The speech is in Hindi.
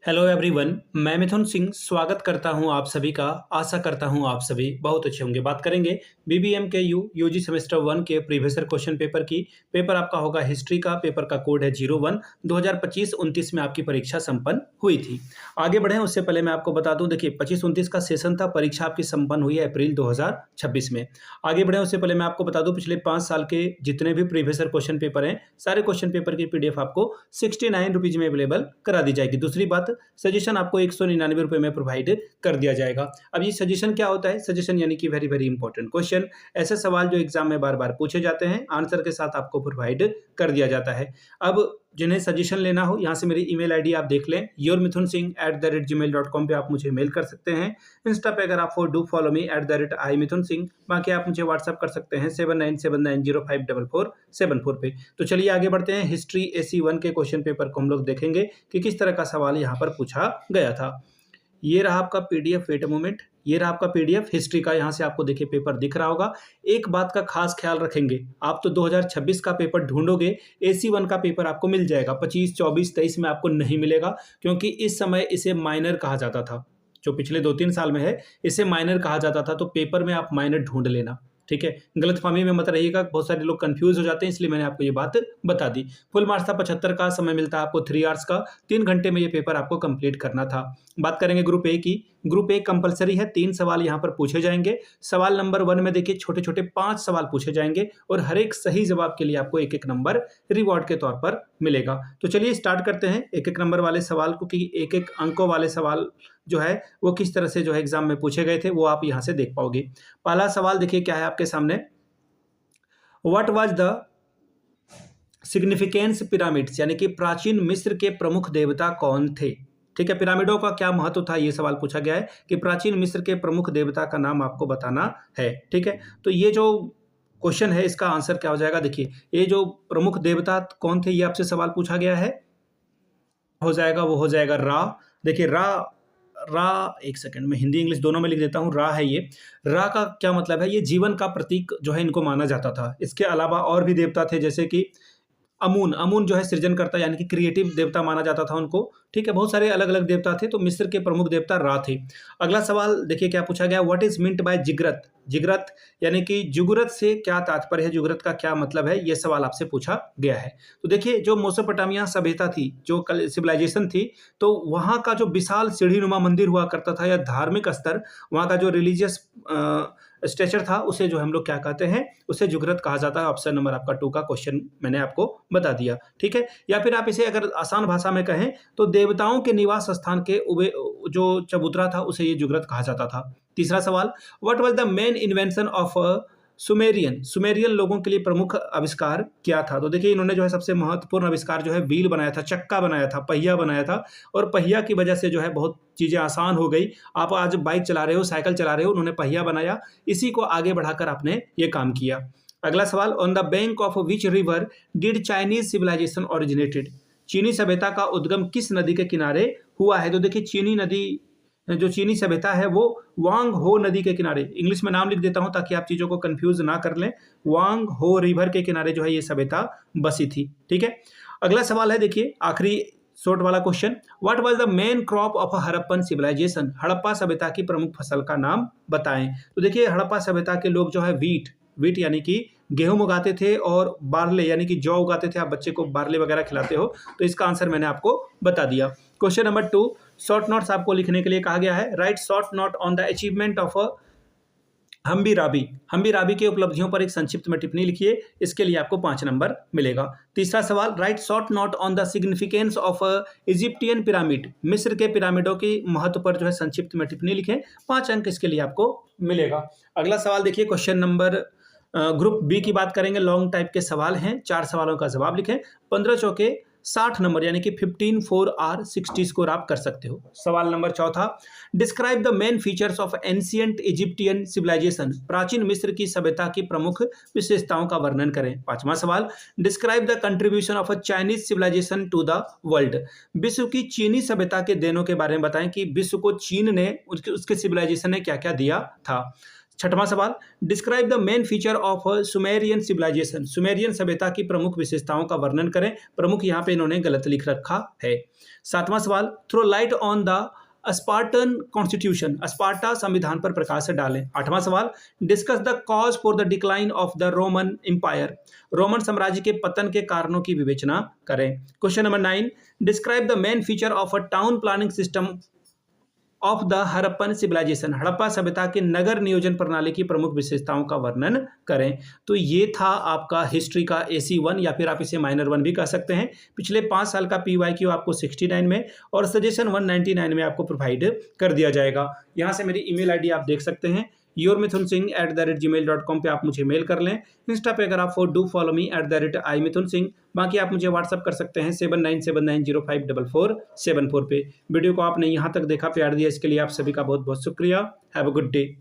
हेलो एवरीवन, मैं मिथुन सिंह स्वागत करता हूं आप सभी का। आशा करता हूं आप सभी बहुत अच्छे होंगे। बात करेंगे बीबीएम के यूजी सेमेस्टर 1 के प्रीवियस ईयर क्वेश्चन पेपर की। पेपर आपका होगा हिस्ट्री का। पेपर का कोड है 01। 2025-29 में आपकी परीक्षा संपन्न हुई थी। आगे बढ़े उससे पहले मैं आपको बता दूं, देखिए 25-29 का सेशन था। परीक्षा आपकी संपन्न हुई है अप्रैल 2026 में। आगे बढ़े उससे पहले मैं आपको बता दूं, पिछले 5 साल के जितने भी प्रीवियस ईयर क्वेश्चन पेपर हैं, सारे क्वेश्चन पेपर की पीडीएफ आपको 69 रुपीज में अवेलेबल करा दी जाएगी। दूसरी बात, सजेशन आपको 199 रुपए में प्रोवाइड कर दिया जाएगा। अब ये सजेशन क्या होता है? सजेशन यानी कि वेरी वेरी इंपॉर्टेंट क्वेश्चन, ऐसे सवाल जो एग्जाम में बार बार पूछे जाते हैं, आंसर के साथ आपको प्रोवाइड कर दिया जाता है। अब जिन्हें सजेशन लेना हो, यहाँ से मेरी ईमेल आईडी आप देख लें, yourmithunsingh@gmail.com पे आप मुझे मेल कर सकते हैं। इंस्टा पे अगर आप डू फॉलो मी @imithunsingh। बाकी आप मुझे व्हाट्सअप कर सकते हैं 7979054474 पे। तो चलिए आगे बढ़ते हैं। हिस्ट्री AC1 के क्वेश्चन पेपर को हम लोग देखेंगे कि किस तरह का सवाल यहाँ पर पूछा गया था। ये रहा आपका पीडीएफ, वेट अ मोमेंट, ये रहा आपका पीडीएफ हिस्ट्री का। यहाँ से आपको देखिए पेपर दिख रहा होगा। एक बात का खास ख्याल रखेंगे, आप तो 2026 का पेपर ढूंढोगे, AC1 का पेपर आपको मिल जाएगा। 25, 24, 23 में आपको नहीं मिलेगा, क्योंकि इस समय इसे माइनर कहा जाता था। जो पिछले 2-3 साल में है, इसे माइनर कहा जाता था। तो पेपर में आप माइनर ढूंढ लेना, ठीक है। गलतफहमी में मत रहिएगा, बहुत सारे लोग कंफ्यूज हो जाते हैं, इसलिए मैंने आपको ये बात बता दी। फुल मार्क्स था 75 का, समय मिलता है आपको 3 आवर्स का। 3 घंटे में ये पेपर आपको कंप्लीट करना था। बात करेंगे ग्रुप ए की। ग्रुप ए कंपलसरी है, 3 सवाल यहाँ पर पूछे जाएंगे। सवाल नंबर 1 में देखिए छोटे छोटे 5 सवाल पूछे जाएंगे और हर एक सही जवाब के लिए आपको 1-1 नंबर रिवॉर्ड के तौर पर मिलेगा। तो चलिए स्टार्ट करते हैं 1-1 नंबर वाले सवाल को, कि 1-1 अंकों वाले सवाल जो है वो किस तरह से जो है एग्जाम में पूछे गए थे, वो आप यहाँ से देख पाओगे। पहला सवाल देखिए क्या है आपके सामने। What was the significance pyramids, यानी कि प्राचीन मिस्र के प्रमुख देवता कौन थे? ठीक है, पिरामिडों का क्या महत्व था, ये सवाल पूछा गया है कि प्राचीन मिस्र के प्रमुख देवता का नाम आपको बताना है। ठीक है, तो ये जो क्वेश्चन है इसका आंसर क्या हो जाएगा? देखिए, ये जो प्रमुख देवता कौन थे, ये आपसे सवाल पूछा गया है, हो जाएगा वो हो जाएगा रा। देखिए रा, रा एक सेकंड में हिंदी इंग्लिश दोनों में लिख देता हूँ। रा है ये। रा का क्या मतलब है? ये जीवन का प्रतीक जो है इनको माना जाता था। इसके अलावा और भी देवता थे, जैसे कि अमून। अमून जो है सृजनकर्ता यानी कि क्रिएटिव देवता माना जाता था उनको। ठीक है, बहुत सारे अलग अलग देवता थे, तो मिस्र के प्रमुख देवता रा थे। अगला सवाल देखिए क्या पूछा गया। व्हाट इज मिंट बाय जिगरत? जिगरत यानी कि जुगरत से क्या तात्पर्य है, जुगरत का क्या मतलब है, ये सवाल आपसे पूछा गया है। तो देखिए जो मेसोपोटामिया सभ्यता थी, जो कल सिविलाइजेशन थी, तो वहाँ का जो विशाल सीढ़ीनुमा मंदिर हुआ करता था, या धार्मिक स्तर, वहाँ का जो रिलीजियस स्ट्रक्चर था, उसे जो हम लोग क्या कहते हैं, उसे जुगरत कहा जाता है। ऑप्शन नंबर आपका 2 का क्वेश्चन मैंने आपको बता दिया। ठीक है, या फिर आप इसे अगर आसान भाषा में कहें तो देवताओं के निवास स्थान के जो चबूतरा था, उसे ये जुगरत कहा जाता था। तीसरा सवाल, what was the main invention of Sumerian? Sumerian लोगों के लिए प्रमुख आविष्कार क्या था? तो देखिए इन्होंने जो है सबसे महत्वपूर्ण आविष्कार जो है व्हील बनाया था, चक्का बनाया था, पहिया बनाया था। और पहिया की वजह से जो है बहुत चीजें आसान हो गई। आप आज बाइक चला रहे हो, साइकिल चला रहे हो, उन्होंने पहिया बनाया, इसी को आगे बढ़ाकर आपने ये काम किया। अगला सवाल, on the bank of which river did Chinese civilization originated? चीनी सभ्यता का उद्गम किस नदी के किनारे हुआ है? तो देखिए चीनी नदी, जो चीनी सभ्यता है वो वांग हो नदी के किनारे, इंग्लिश में नाम लिख देता हूं ताकि आप चीजों को कंफ्यूज ना कर लें, वांग हो रिवर के किनारे जो है ये सभ्यता बसी थी। ठीक है, अगला सवाल है देखिए आखिरी शॉर्ट वाला question. What was the main crop of Harappan civilization? Harappa सभ्यता की प्रमुख फसल का नाम बताएं। तो देखिए हड़प्पा सभ्यता के लोग जो है वीट यानी कि गेहूं उगाते थे, और बार्ले यानी कि जौ उगाते थे। आप बच्चे को बार्ले वगैरह खिलाते हो, तो इसका आंसर मैंने आपको बता दिया। क्वेश्चन नंबर 2, शॉर्ट नोट्स आपको लिखने के लिए कहा गया है। Write short note on the achievement of Hammurabi. Hammurabi के उपलब्धियों पर एक संक्षिप्त में टिप्पणी लिखिए, इसके लिए आपको 5 नंबर मिलेगा। तीसरा सवाल, right short note on the significance of Egyptian pyramid. मिस्र के पिरामिडों की महत्व पर जो है संक्षिप्त में टिप्पणी लिखें, 5 अंक इसके लिए आपको मिलेगा। अगला सवाल देखिए, क्वेश्चन नंबर ग्रुप बी की बात करेंगे। लॉन्ग टाइप के सवाल हैं, 4 सवालों का जवाब लिखें। 15 चौके 60 नंबर, यानी कि 15 4 आर 60 स्कोर आप कर सकते हो। सवाल नंबर चौथा, describe the main features of ancient Egyptian civilization. प्राचीन मिस्र की सभ्यता की प्रमुख विशेषताओं का वर्णन करें। 5वां सवाल, describe the contribution of a Chinese civilization to the world. विश्व की चीनी सभ्यता के देनों के बारे में बताएं कि विश्व को चीन ने, उसके सिविलाइजेशन ने क्या क्या दिया था। छठवां सवाल, describe the main feature of Sumerian civilization, Sumerian सभ्यता की प्रमुख विशेषताओं का वर्णन करें। प्रमुख यहाँ पे इन्होंने गलत लिख रखा है। सातवां सवाल, throw light on the Spartan constitution, Sparta संविधान पर प्रकाश डालें। आठवां सवाल, discuss the cause for the decline of the Roman empire, Roman साम्राज्य के पतन के कारणों की विवेचना करें। Question number 9, describe the main feature of a town planning system of the Harappan civilization, Harappa सभ्यता के नगर नियोजन प्रणाली की प्रमुख विशेषताओं का वर्णन करें। तो ये था आपका हिस्ट्री का AC1 या फिर आप इसे माइनर 1 भी कह सकते हैं। पिछले 5 साल का PYQ आपको 69 में और सजेशन 199 में आपको प्रोवाइड कर दिया जाएगा। यहाँ से मेरी email ID आप देख सकते हैं, yourmithunsingh@gmail.com पे आप मुझे मेल कर लें। इंस्टा पे अगर आप डू फॉलो मी @imithunsingh। बाकी आप मुझे व्हाट्सअप कर सकते हैं 7979054474 पे। वीडियो को आपने यहाँ तक देखा, प्यार दिया, इसके लिए आप सभी का बहुत बहुत शुक्रिया। Have a good day.